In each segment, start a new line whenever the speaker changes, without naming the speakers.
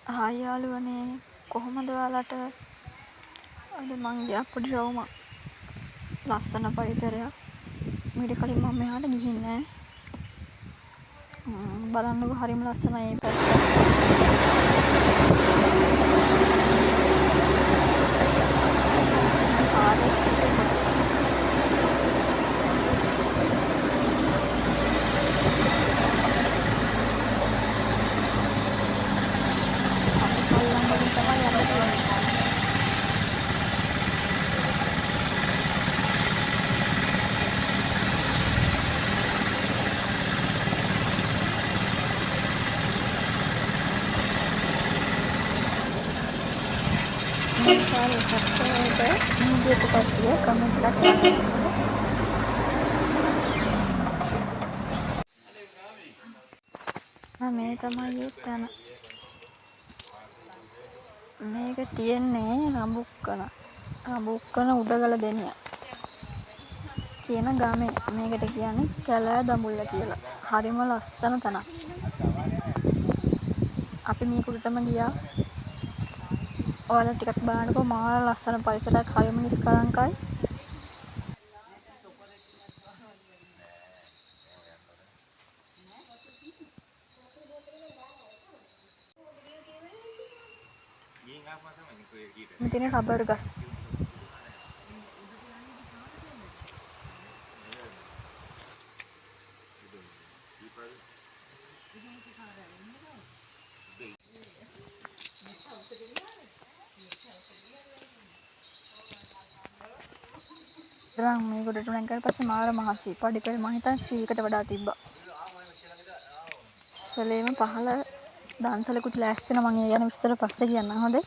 Hi යාළුවනේ කොහොමද ඔයාලට? අද මං ගියා පොඩි රවුමක්. ලස්සන පරිසරයක්. මීට කලින් මම මෙහාට ගිහින් නෑ. බලන්නකෝ හරිම ලස්සනයි මේ පැත්ත. පාරේ පිට කොටස. අපි පල්ලම් වලින් තමයි යන්න තියෙන්නේ. මේ පාරේ සත්‍යයට නිදියට කට්ටිය කමෙන්ට් එකක් දාන්න. මේ තමයි ඒ තැන. මේක තියෙන්නේ රඹුක්කන උඩගල දෙනිය කියන ගමේ. මේකට කියන්නේ කැලෑ දඹුල්ල කියලා. හරිම ලස්සන තැනක්. අපි මේ කුඩටම ගියා. ඔයාලා ටිකක් බලන්නකෝ මාර ලස්සන පරිසරයක් හරිම නිස්කලංකයි. මෙතන රබර් ගස්. දැන් මේ ගොඩට උනන් කරලා පස්සේ මාර මහසි පඩිපෙළ මං හිතන්නේ සීකට වඩා තිබ්බා. ඉස්සලේම පහළ දන්සලකුත් ලෑස්ති වෙනවා. මං ඒ ගැන විස්තර පස්සේ කියන්නම් හොඳේ.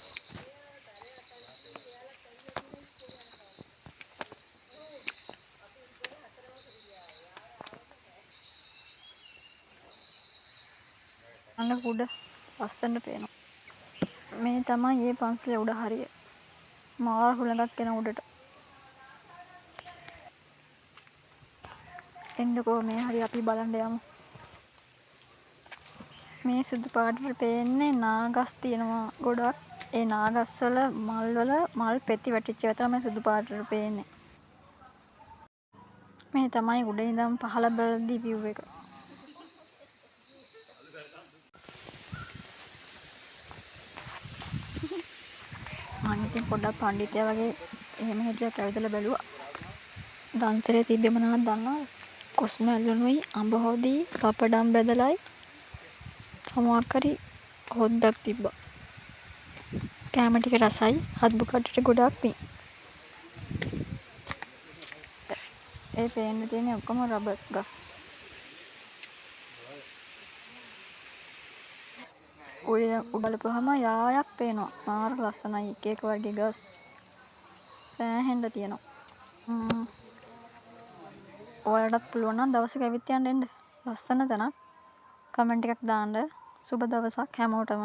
අන්න උඩ ලස්සනට පේනවා. මේ තමයි මේ පන්සලේ උඩ හරිය. මාර හුළඟක් එන උඩට. එන්නකෝ මේ හරිය අපි බලන්න යමු. මේ සුදු පාටට පේන්නේ නාගස් තියෙනවා ගොඩක්. ඒ නාගස් වල මල් පෙති වැටිච්ච ඒවා තමයි සුදු පාටට පේන්නේ. මේ තමයි උඩ ඉඳන් පහළ බලද්දි view එක. මම ඉතින් පොඩ්ඩක් පඬිතයා වගේ එහෙම හිටියක් ඇවිදලා බැලුවා. දන්සලේ තිබ්බේ මොනවද දන්නවද? කොස් මැල්ලුනුයි අඹ හොදි පපඩම් බෙදලයි මොකක් හරි හොද්දක් තිබ්බා. කෑම ටික රසයි. හත්බු කට්ටියට ගොඩාක් පිං. ඒ පේන්න තියෙන්නේ ඔක්කොම රබර් ගස්. උඩ බලපුවහම යායක් පේනවා. මාර ලස්සනයි. එක එක වර්ගයේ ගස් සෑහෙන්න තියෙනවා. ඔයාලටත් පුළුවන් නම් දවසක ඇවිත් යන්න එන්න. ලස්සන තැනක්. කමෙන්ට් එකක් දාන්න. සුබ දවසක් හැමෝටම.